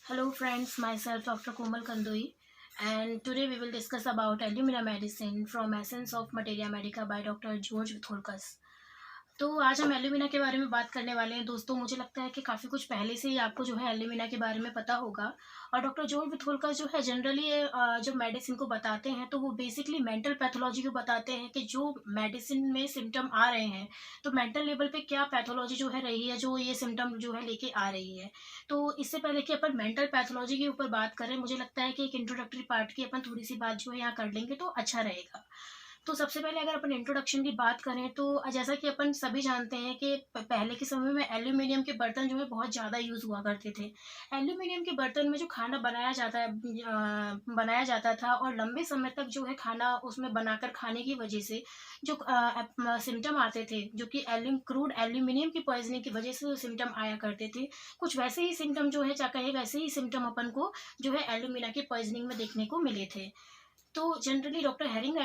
Hello friends, myself Dr. Komal Kandoi, and today we will discuss about Illumina medicine from Essence of Materia Medica by Dr. George Vitholkas. तो आज हम alumina के बारे में बात करने वाले हैं दोस्तों। मुझे लगता है कि काफ़ी कुछ पहले से ही आपको जो है एल्यूमिना के बारे में पता होगा। और डॉक्टर जॉर्ज विथोलकर जो है जनरली जो मेडिसिन को बताते हैं तो वो बेसिकली मेंटल पैथोलॉजी को बताते हैं कि जो मेडिसिन में सिम्टम आ रहे हैं तो मेंटल लेवल पे क्या पैथोलॉजी जो है रही है जो ये सिम्टम जो है लेके आ रही है। तो इससे पहले कि अपन मेंटल पैथोलॉजी के ऊपर बात करें, मुझे लगता है कि एक इंट्रोडक्टरी पार्ट की अपन थोड़ी सी बात जो है यहाँ कर लेंगे तो अच्छा रहेगा। तो सबसे पहले अगर अपन इंट्रोडक्शन की बात करें तो जैसा कि अपन सभी जानते हैं कि पहले के समय में एल्यूमिनियम के बर्तन जो है बहुत ज़्यादा यूज़ हुआ करते थे। एल्यूमिनियम के बर्तन में जो खाना बनाया जाता था और लंबे समय तक जो है खाना उसमें बनाकर खाने की वजह से जो सिम्टम आते थे जो कि क्रूड एल्यूमिनियम की पॉइजनिंग की वजह से सिम्टम आया करते थे, कुछ वैसे ही सिम्टम जो है कहे वैसे ही सिम्टम अपन को जो है एल्यूमिना की पॉइजनिंग में देखने को मिले थे। तो जनरली हेरिंग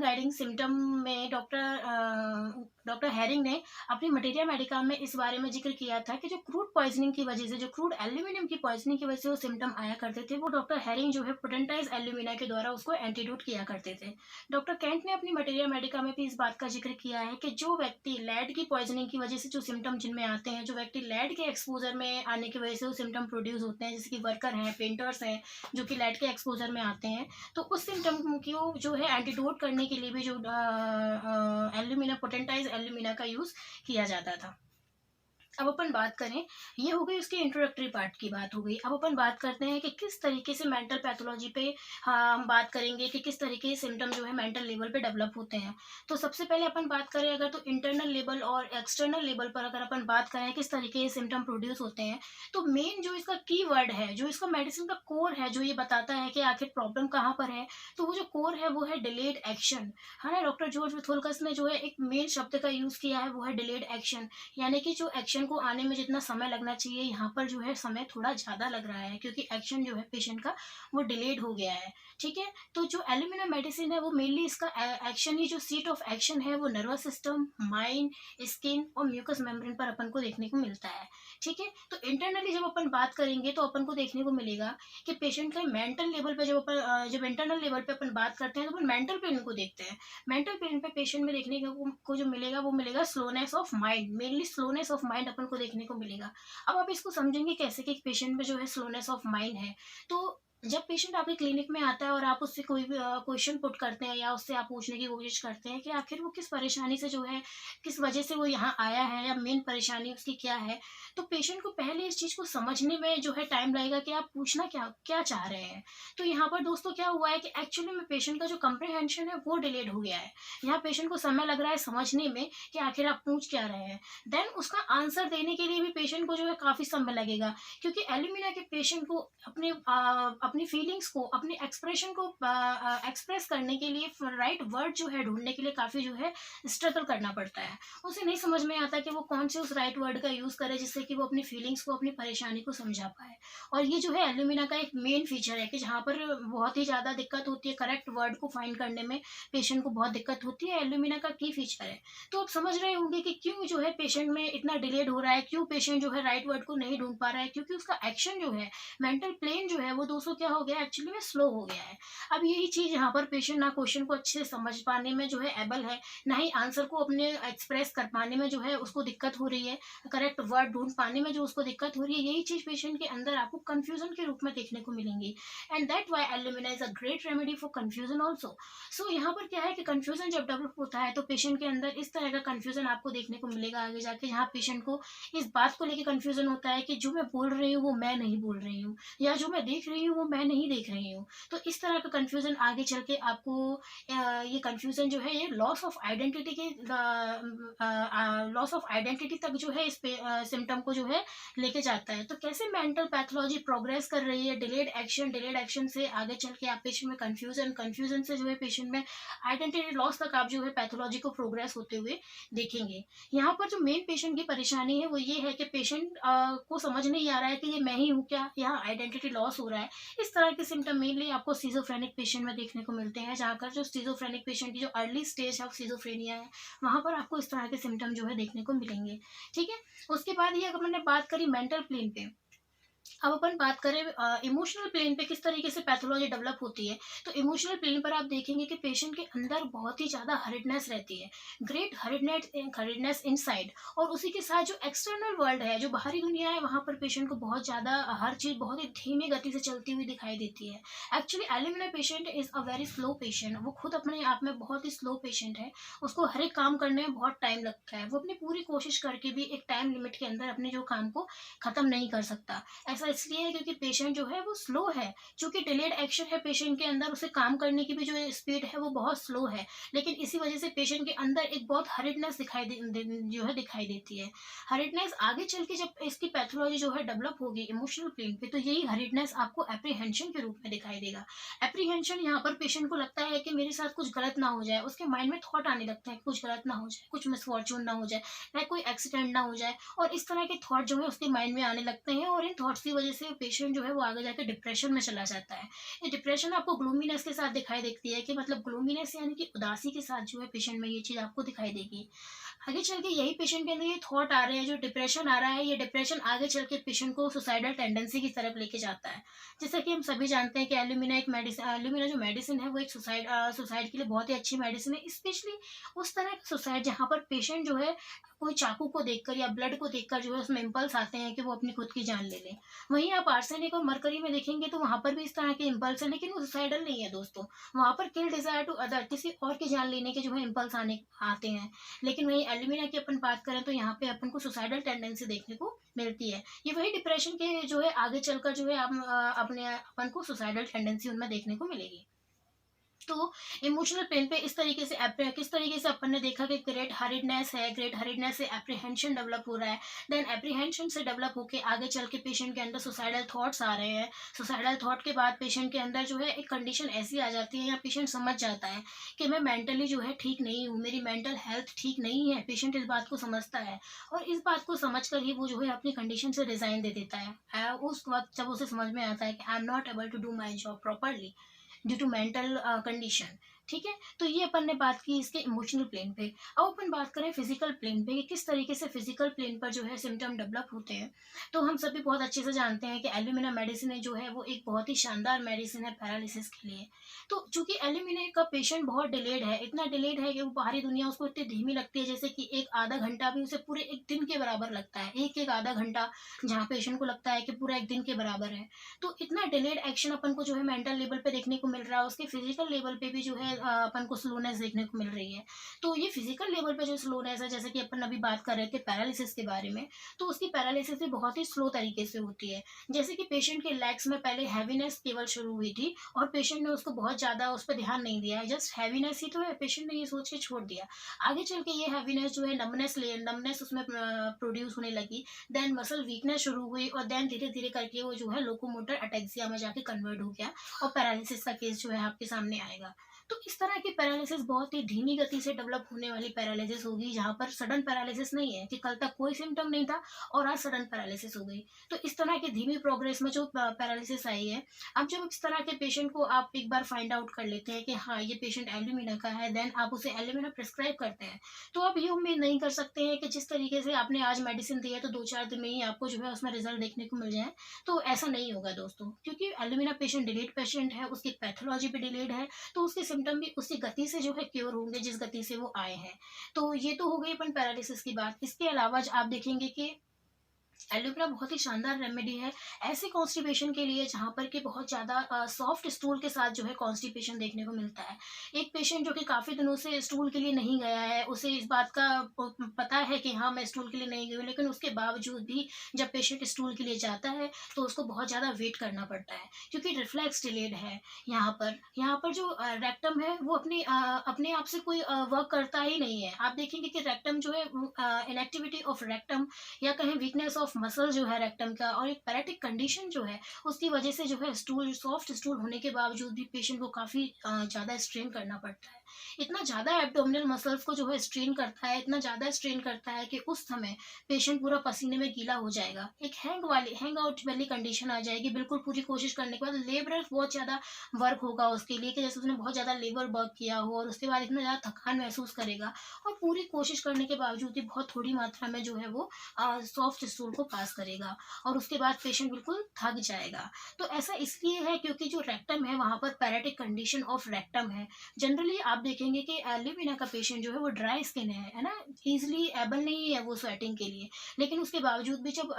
गाइडिंग सिम्टम में डॉक्टर हेरिंग ने अपनी मटेरिया मेडिका में इस बारे में जिक्र किया था कि जो क्रूड पॉइजनिंग की वजह से जो क्रूड एल्यूमिनियम की पॉइजनिंग की वजह से वो सिम्टम आया करते थे, वो डॉक्टर हेरिंग जो है पोटेंटाइज एल्यूमिना के द्वारा उसको एंटीडोट किया करते थे। डॉक्टर कैंट ने अपनी मटेरिया मेडिका में भी इस बात का जिक्र किया है कि जो व्यक्ति लेड की पॉइजनिंग की वजह से जो सिम्टम जिनमें आते हैं, जो व्यक्ति लेड के एक्सपोजर में आने की वजह से वो सिम्टम प्रोड्यूस होते हैं, जैसे कि वर्कर हैं, पेंटर्स हैं, जो कि लेड के एक्सपोजर में आते हैं, तो उस सिम्टम को जो है एंटीडोट करने के लिए भी जो एल्यूमिना पोटेंटाइज एल्यूमिना का यूज़ किया जाता था। अब अपन बात करें, ये हो गई उसके इंट्रोडक्टरी पार्ट की बात हो गई। अब अपन बात करते हैं कि किस तरीके से मेंटल पैथोलॉजी पे हम बात करेंगे कि किस तरीके से सिम्टम जो है मेंटल लेवल पे डेवलप होते हैं। तो सबसे पहले अपन बात करें अगर तो इंटरनल लेवल और एक्सटर्नल लेवल पर अगर अपन बात करें किस तरीके से सिम्टम प्रोड्यूस होते हैं, तो मेन जो इसका की वर्ड है, जो इसका मेडिसिन का कोर है, जो ये बताता है कि आखिर प्रॉब्लम कहाँ पर है, तो वो जो कोर है वो है डिलेड एक्शन। है ना, डॉक्टर जॉर्ज विथोलकस ने जो है एक मेन शब्द का यूज़ किया है, वो है डिलेड एक्शन। यानी कि जो एक्शन को आने में जितना समय लगना चाहिए, यहाँ पर जो है समय थोड़ा ज़्यादा लग रहा है क्योंकि एक्शन जो है पेशेंट का वो डिलेड हो गया है। ठीक है, तो जो एल्यूमिना मेडिसिन है वो मेनली इसका एक्शन ही जो सीट ऑफ एक्शन है वो नर्वस सिस्टम, माइंड, स्किन और म्यूकस मेम्ब्रेन पर अपन को देखने को मिलता है। ठीक है, तो इंटरनली जब अपन बात करेंगे तो अपन को देखने को मिलेगा कि पेशेंट का मेंटल लेवल पे जब इंटरनल लेवल पे अपन बात करते हैं तो अपन मेंटल पेन को देखते हैं। मेंटल पेन पे पेशेंट में देखने को जो मिलेगा वो मिलेगा slowness of mind, mainly slowness of mind अपन को देखने को मिलेगा। अब आप इसको समझेंगे कैसे कि पेशेंट में जो है स्लोनेस ऑफ माइंड है। तो जब पेशेंट आपके क्लिनिक में आता है और आप उससे कोई भी क्वेश्चन पुट करते हैं या उससे आप पूछने की कोशिश करते हैं कि आखिर वो किस परेशानी से जो है, किस वजह से वो यहाँ आया है या मेन परेशानी उसकी क्या है, तो पेशेंट को पहले इस चीज़ को समझने में जो है टाइम लगेगा कि आप पूछना क्या क्या चाह रहे हैं। तो यहाँ पर दोस्तों क्या हुआ है कि एक्चुअली में पेशेंट का जो कंप्रीहेंशन है वो डिलेड हो गया है। यहाँ पेशेंट को समय लग रहा है समझने में कि आखिर आप पूछ क्या रहे हैं। देन उसका आंसर देने के लिए भी पेशेंट को जो है काफ़ी समय लगेगा, क्योंकि एल्यूमिना के पेशेंट को अपनी फीलिंग्स को, अपने एक्सप्रेशन को एक्सप्रेस करने के लिए राइट वर्ड जो है ढूँढने के लिए काफ़ी जो है स्ट्रगल करना पड़ता है। उसे नहीं समझ में आता कि वो कौन से उस राइट वर्ड का यूज़ करे जिससे कि वो अपनी फीलिंग्स को, अपनी परेशानी को समझा पाए। और ये जो है एल्यूमिना का एक मेन फीचर है कि जहाँ पर बहुत ही ज़्यादा दिक्कत होती है करेक्ट वर्ड को फाइंड करने में, पेशेंट को बहुत दिक्कत होती है, एल्यूमिना का की फीचर है। तो आप समझ रहे होंगे कि क्यों जो है पेशेंट में इतना डिलेड हो रहा है, क्यों पेशेंट जो है राइट वर्ड को नहीं ढूँढ पा रहा है, क्योंकि उसका एक्शन जो है, मेंटल प्लेन जो है वो दोस्तों क्या हो गया, एक्चुअली में स्लो हो गया है। अब यही चीज़ यहाँ पर पेशेंट ना क्वेश्चन को अच्छे से समझ पाने में जो है एबल है, ना ही आंसर को अपने एक्सप्रेस कर पाने में जो है उसको दिक्कत हो रही है, करेक्ट वर्ड ढूँढ पाने में जो उसको दिक्कत हो रही है, यही चीज़ पेशेंट के अंदर आपको कन्फ्यूज़न के रूप में देखने को मिलेंगी। And that why alumina is a great remedy for confusion also. So यहाँ पर क्या है कि कन्फ्यूज़न जब डेवलप होता है तो पेशेंट के अंदर इस तरह का कन्फ्यूज़न आपको देखने को मिलेगा आगे जाके, जहाँ पेशेंट को इस बात को लेके कन्फ्यूज़न होता है कि जो मैं बोल रही हूँ वो मैं नहीं बोल रही हूँ, या जो मैं देख रही हूँ वो मैं नहीं देख रही हूँ। तो इस तरह का कन्फ्यूज़न आगे चल के आपको ये कन्फ्यूज़न जो है ये लॉस ऑफ आइडेंटिटी तक जो है इस सिम्टम को जो है लेके जाता है। तो कैसे मेंटल पैथोलॉजी प्रोग्रेस कर रही है, डिलेड एक्शन से आगे चल के आप पेशेंट में कन्फ्यूज़न, कन्फ्यूज़न से जो है पेशेंट में आइडेंटिटी लॉस तक आप जो है पैथोलॉजी को प्रोग्रेस होते हुए देखेंगे। यहाँ पर जो मेन पेशेंट की परेशानी है वो ये है कि पेशेंट को समझ नहीं आ रहा है कि ये मैं ही हूँ क्या, यहाँ आइडेंटिटी लॉस हो रहा है। इस तरह के सिम्टम मेनली आपको सिज़ोफ्रेनिक पेशेंट में देखने को मिलते हैं, जहाँ पर जो सिज़ोफ्रेनिक पेशेंट की जो अर्ली स्टेज ऑफ सिज़ोफ्रेनिया है, वहाँ पर आपको इस तरह के सिम्टम जो है देखने को मिलेंगे। ठीक है? उसके बाद ये अगर मैंने बात करी मेंटल प्लेन पे, अब अपन बात करें इमोशनल प्लेन पे किस तरीके से पैथोलॉजी डेवलप होती है। तो इमोशनल प्लेन पर आप देखेंगे कि पेशेंट के अंदर बहुत ही ज़्यादा हरिडनेस रहती है, ग्रेट हरिडनेस इनसाइड। और उसी के साथ जो एक्सटर्नल वर्ल्ड है, जो बाहरी दुनिया है, वहाँ पर पेशेंट को बहुत ज़्यादा हर चीज़ बहुत ही धीमी गति से चलती हुई दिखाई देती है। Actually alumina patient is a very slow patient, वो खुद अपने आप में बहुत ही स्लो पेशेंट है। उसको हर एक काम करने में बहुत टाइम लगता है, वो अपनी पूरी कोशिश करके भी एक टाइम लिमिट के अंदर अपने जो काम को ख़त्म नहीं कर सकता। ऐसा इसलिए है क्योंकि पेशेंट जो है वो स्लो है, चूँकि डिलेड एक्शन है पेशेंट के अंदर, उसे काम करने की भी जो स्पीड है वो बहुत स्लो है। लेकिन इसी वजह से पेशेंट के अंदर एक बहुत हरिडनेस दिखाई देती है। हरिडनेस आगे चल के जब इसकी पैथोलॉजी जो है डेवलप होगी इमोशनल प्लेन पे, तो यही हरिडनेस आपको एप्रीहेंशन के रूप में दिखाई देगा। एप्रीहेंशन यहाँ पर पेशेंट को लगता है कि मेरे साथ कुछ गलत ना हो जाए, उसके माइंड में थॉट आने लगता है कि कुछ गलत ना हो जाए, कुछ मिसफॉर्च्यून ना हो जाए, या कोई एक्सीडेंट ना हो जाए। और इस तरह के थॉट जो है उसके माइंड में आने लगते हैं, और इन थॉट्स की वजह से पेशेंट जो है वो आगे जाके डिप्रेशन में चला जाता है। ये डिप्रेशन आपको ग्लूमीनेस के साथ दिखाई देती है, कि मतलब ग्लूमीनेस यानी कि उदासी के साथ जो है पेशेंट में ये चीज़ आपको दिखाई देगी। आगे चल के यही पेशेंट के अंदर ये थॉट आ रहे हैं, जो डिप्रेशन आ रहा है, ये डिप्रेशन आगे चल के पेशेंट को सुसाइडल टेंडेंसी की तरफ लेके जाता है। जैसा कि हम सभी जानते हैं कि एल्यूमिना जो मेडिसिन है वो एक सुसाइड के लिए बहुत ही अच्छी मेडिसिन है, स्पेशली उस तरह का सुसाइड जहाँ पर पेशेंट जो है कोई चाकू को देखकर या ब्लड को देखकर जो है उसमें इम्पल्स आते हैं कि वो अपनी खुद की जान ले ले। वहीं आप आर्सेनिक और मरकरी में देखेंगे तो वहाँ पर भी इस तरह के इम्पल्स हैं, लेकिन वो सुसाइडल नहीं है दोस्तों। वहाँ पर किल डिजायर टू अदर, किसी और की जान लेने के जो है इम्पल्स आते हैं। लेकिन वहीं एल्यूमिना की अपन बात करें तो यहाँ पे अपन को सुसाइडल टेंडेंसी देखने को मिलती है। ये वही डिप्रेशन के जो है आगे चलकर जो है अपने अपन को सुसाइडल टेंडेंसी उनमें देखने को मिलेगी। तो इमोशनल पेन पे किस तरीके से अपन ने देखा कि ग्रेट हरिडनेस से एप्रीहेंशन डेवलप हो रहा है। देन एप्रीहेंशन से डेवलप होके आगे चल के पेशेंट के अंदर सुसाइडल थॉट्स आ रहे हैं। सुसाइडल थॉट के बाद पेशेंट के अंदर जो है एक कंडीशन ऐसी आ जाती है, या पेशेंट समझ जाता है कि मैं मेंटली जो है ठीक नहीं हूँ, मेरी मेंटल हेल्थ ठीक नहीं है। पेशेंट इस बात को समझता है, और इस बात को समझ कर ही वो जो है अपनी कंडीशन से रिजाइन दे देता है। उस वक्त जब उसे समझ में आता है कि I am not able to do my job properly due to mental condition. ठीक है, तो ये अपन ने बात की इसके इमोशनल प्लेन पे। अब अपन बात करें फिजिकल प्लेन पे कि किस तरीके से फिजिकल प्लेन पर जो है सिम्टम डेवलप होते हैं। तो हम सभी बहुत अच्छे से जानते हैं कि एल्यूमिना मेडिसिन है जो है वो एक बहुत ही शानदार मेडिसिन है पैरालिसिस के लिए। तो चूंकि एल्यूमिना का पेशेंट बहुत डिलेड है, इतना डिलेड है कि वो बाहरी दुनिया उसको इतनी धीमी लगती है, जैसे कि एक आधा घंटा भी उसे पूरे एक दिन के बराबर लगता है, एक एक आधा घंटा, जहाँ पेशेंट को लगता है कि पूरा एक दिन के बराबर है। तो इतना डिलेड एक्शन अपन को जो है मेंटल लेवल पे देखने को मिल रहा है, उसके फिजिकल लेवल पे भी जो है अपन को स्लोनेस देखने को मिल रही है। तो ये फिजिकल लेवल पे जो स्लोनेस है, जैसे कि अपन अभी बात कर रहे थे पैरालिसिस के बारे में, तो उसकी पैरालिसिस भी बहुत ही स्लो तरीके से होती है। जैसे कि पेशेंट के लेग्स में पहले हैवीनेस केवल शुरू हुई थी, और पेशेंट ने उसको बहुत ज़्यादा उस पर ध्यान नहीं दिया है, जस्ट हैवीनेस ही तो है, पेशेंट ने ये सोच के छोड़ दिया। आगे चल के ये हैवीनेस जो है नमनेस उसमें प्रोड्यूस होने लगी। देन मसल वीकनेस शुरू हुई, और देन धीरे धीरे करके वो जो है लोकोमोटर अटेक्सिया में जाके कन्वर्ट हो गया, और पैरालिसिस का केस जो है आपके सामने आएगा। तो इस तरह की पैरालिसिस बहुत ही धीमी गति से डेवलप होने वाली पैरालिसिस होगी, जहाँ पर सडन पैरालिसिस नहीं है कि कल तक कोई सिम्टम नहीं था और आज सडन पैरालिसिस हो गई। तो इस तरह की धीमी प्रोग्रेस में जो पैरालिसिस आई है, अब जब इस तरह के पेशेंट को आप एक बार फाइंड आउट कर लेते हैं कि हाँ ये पेशेंट एल्यूमिना का है, देन आप उसे एल्यूमिना प्रिस्क्राइब करते हैं। तो आप ये उम्मीद नहीं कर सकते हैं कि जिस तरीके से आपने आज मेडिसिन दी है तो 2-4 दिन में ही आपको जो है उसमें रिजल्ट देखने को मिल जाए। तो ऐसा नहीं होगा दोस्तों, क्योंकि एल्यूमिना पेशेंट डिलेड पेशेंट है, उसकी पैथोलॉजी भी डिलेड है, तो उसके सिम्टम भी उसी गति से जो है क्योर होंगे जिस गति से वो आए हैं। तो ये तो हो गई अपन पैरालिसिस की बात। इसके अलावा आप देखेंगे कि एलोवेरा बहुत ही शानदार रेमेडी है ऐसे कॉन्स्टिपेशन के लिए जहाँ पर कि बहुत ज़्यादा सॉफ्ट स्टूल के साथ जो है कॉन्स्टिपेशन देखने को मिलता है। एक पेशेंट जो कि काफ़ी दिनों से स्टूल के लिए नहीं गया है, उसे इस बात का पता है कि हाँ मैं स्टूल के लिए नहीं गई हूँ, लेकिन उसके बावजूद भी जब पेशेंट स्टूल के लिए जाता है तो उसको बहुत ज़्यादा वेट करना पड़ता है, क्योंकि रिफ्लेक्स डिलेड है। यहाँ पर जो रेक्टम है वो अपने आप से कोई वर्क करता ही नहीं है। आप देखेंगे कि रेक्टम जो है इनएक्टिविटी ऑफ रेक्टम या कहें वीकनेस ऑफ मसल जो है रेक्टम का, और एक पैरेटिक कंडीशन जो है उसकी वजह से जो है स्टूल सॉफ्ट स्टूल होने के बावजूद भी पेशेंट को काफ़ी ज़्यादा स्ट्रेन करना पड़ता है। इतना ज़्यादा एब्डोमिनल मसल्स को जो है स्ट्रेन करता है, इतना ज़्यादा स्ट्रेन करता है कि उस समय पेशेंट पूरा पसीने में गीला हो जाएगा, एक हैंग आउट वाली कंडीशन आ जाएगी। बिल्कुल पूरी कोशिश करने के बाद लेबर बहुत ज़्यादा वर्क होगा उसके लिए, कि जैसे उसने बहुत ज़्यादा लेबर वर्क किया हो, और उसके बाद इतना ज़्यादा थकान महसूस करेगा, और पूरी कोशिश करने के बावजूद भी बहुत थोड़ी मात्रा में जो है वो सॉफ्ट स्टूल को पास करेगा और उसके बाद पेशेंट बिल्कुल थक जाएगा। तो ऐसा इसलिए है क्योंकि जो रेक्टम है वहाँ पर पैरेटिक कंडीशन ऑफ रेक्टम है। जनरली आप देखेंगे कि ल्यूमिना का पेशेंट जो है वो ड्राई स्किन है ना? ईज़िली एबल नहीं है वो स्वेटिंग के लिए। लेकिन उसके बावजूद भी जब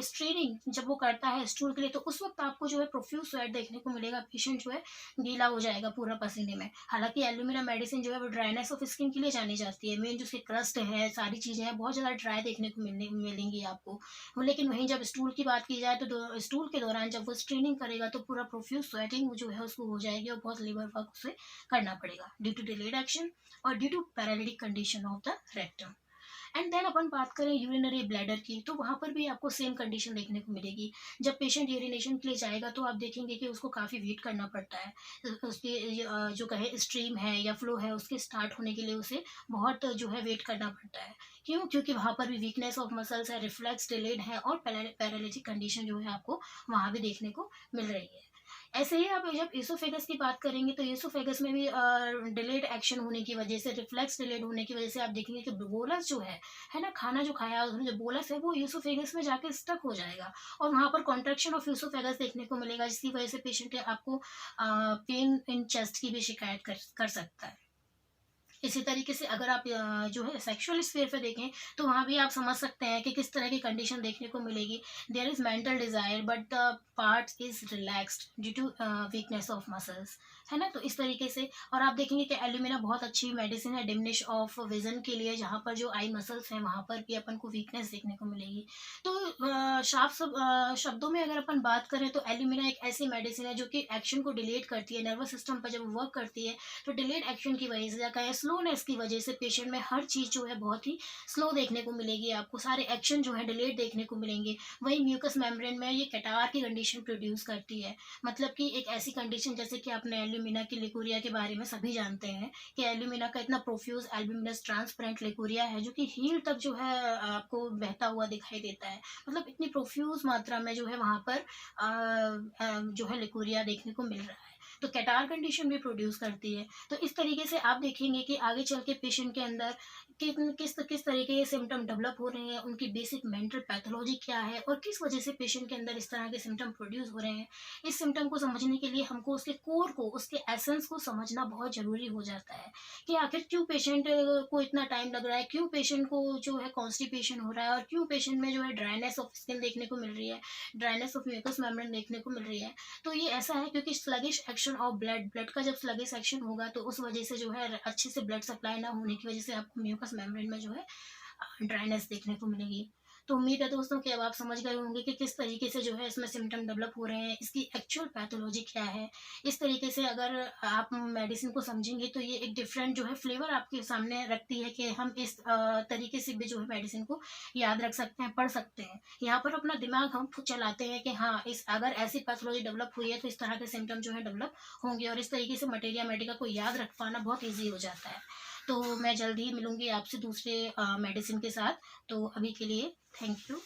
स्ट्रेनिंग जब वो करता है स्टूल के लिए, तो उस वक़्त आपको जो है प्रोफ्यूज़ स्वेट देखने को मिलेगा, पेशेंट जो है गीला हो जाएगा पूरा पसीने में। हालाँकि एल्यूमिना मेडिसिन जो है वो ड्राइनेस ऑफ स्किन के लिए जानी जाती है। मेन जो उसकी क्रस्ट है, सारी चीज़ें हैं, बहुत ज़्यादा ड्राई देखने को मिलेंगी आपको। लेकिन वहीं जब स्टूल की बात की जाए तो स्टूल के दौरान जब वो स्ट्रेनिंग करेगा तो पूरा प्रोफ्यूज़ स्वेटिंग जो है उसको हो जाएगी और बहुत लेबर वर्क उसे करना पड़ेगा ड्यू टू डिलेड एक्शन और due to paralytic condition of the rectum. And then अपन बात करें यूरिनरी ब्लैडर की, तो वहाँ पर भी आपको सेम कंडीशन देखने को मिलेगी। जब पेशेंट यूरिनेशन के लिए जाएगा तो आप देखेंगे कि उसको काफ़ी वेट करना पड़ता है। उसके जो कहे स्ट्रीम है या फ्लो है उसके स्टार्ट होने के लिए उसे बहुत जो है वेट करना पड़ता है। क्यों? क्योंकि वहाँ पर भी वीकनेस ऑफ मसल्स है, रिफ्लेक्स डिलेड है और पैरालिटिक कंडीशन जो है आपको वहाँ भी देखने को मिल रही है। ऐसे ही आप जब एसोफेगस की बात करेंगे तो एसोफेगस में भी डिलेड एक्शन होने की वजह से, रिफ्लेक्स डिलेड होने की वजह से आप देखेंगे कि बोलस जो है ना, खाना जो खाया उसमें जो बोलस है वो एसोफेगस में जाके स्टक हो जाएगा और वहाँ पर कॉन्ट्रैक्शन ऑफ एसोफेगस देखने को मिलेगा, जिसकी वजह से पेशेंट आपको पेन इन चेस्ट की भी शिकायत कर सकता है। इसी तरीके से अगर आप जो है सेक्सुअल स्फीयर पे देखें तो वहाँ भी आप समझ सकते हैं कि किस तरह की कंडीशन देखने को मिलेगी। There is mental desire but the part is relaxed due to weakness of muscles, है ना? तो इस तरीके से और आप देखेंगे कि एल्यूमिना बहुत अच्छी मेडिसिन है डिमिनिश ऑफ विजन के लिए, जहाँ पर जो आई मसल्स हैं वहाँ पर भी अपन को वीकनेस देखने को मिलेगी। तो शब्दों में अगर अपन बात करें तो एल्यूमिना एक ऐसी मेडिसिन है जो कि एक्शन को डिलेट करती है, नर्वस सिस्टम पर जब वर्क करती है तो डिलेड एक्शन की वजह से या कहें स्लोनेस की वजह से पेशेंट में हर चीज़ जो है बहुत ही स्लो देखने को मिलेगी, आपको सारे एक्शन जो है डिलेड देखने को मिलेंगे। वहीं म्यूकस मेम्ब्रेन में ये कैटार की कंडीशन प्रोड्यूस करती है, मतलब कि एक ऐसी कंडीशन जैसे कि आपने एल्यूमिना की लिकोरिया के बारे में सभी जानते हैं कि एल्यूमिना का इतना प्रोफ्यूज एल्ब्यूमिनस ट्रांसपेरेंट लिकोरिया है जो कि हील तक जो है आपको बहता हुआ दिखाई देता है। मतलब इतनी प्रोफ्यूज मात्रा में जो है वहाँ पर जो है लिकोरिया देखने को मिल रहा है, तो कैटार कंडीशन भी प्रोड्यूस करती है। तो इस तरीके से आप देखेंगे कि आगे चल के पेशेंट के अंदर किस तरीके के सिम्टम डेवलप हो रहे हैं, उनकी बेसिक मेंटल पैथोलॉजी क्या है और किस वजह से पेशेंट के अंदर इस तरह के सिम्टम प्रोड्यूस हो रहे हैं। इस सिम्टम को समझने के लिए हमको उसके कोर को, उसके एसेंस को समझना बहुत ज़रूरी हो जाता है कि आखिर क्यों पेशेंट को इतना टाइम लग रहा है, क्यों पेशेंट को जो है कॉन्स्टिपेशन हो रहा है और क्यों पेशेंट में जो है ड्राइनेस ऑफ स्किन देखने को मिल रही है, ड्राइनेस ऑफ म्यूकस मेम्ब्रेन देखने को मिल रही है। तो ये ऐसा है क्योंकि स्लगिश एक्शन ऑफ ब्लड का जब स्लगिश एक्शन होगा तो उस वजह से जो है अच्छे से ब्लड सप्लाई ना होने की वजह से आपको म्यूकस मेम्ब्रेन में जो है ड्राइनेस देखने को मिलेगी। तो उम्मीद है दोस्तों कि अब आप समझ गए होंगे कि किस तरीके से जो है इसमें सिम्टम डेवलप हो रहे हैं, इसकी एक्चुअल पैथोलॉजी क्या है। इस तरीके से अगर आप मेडिसिन को समझेंगे तो ये एक डिफरेंट जो है फ्लेवर आपके सामने रखती है कि हम इस तरीके से भी जो है मेडिसिन को याद रख सकते हैं, पढ़ सकते हैं। यहाँ पर अपना दिमाग हम खुद चलाते हैं कि हाँ, इस अगर ऐसी पैथोलॉजी डेवलप हुई है तो इस तरह के सिम्टम जो है डेवलप होंगे और इस तरीके से मटेरिया मेडिका को याद रख पाना बहुत ईजी हो जाता है। तो मैं जल्द ही मिलूंगी आपसे दूसरे मेडिसिन के साथ। तो अभी के लिए थैंक यू।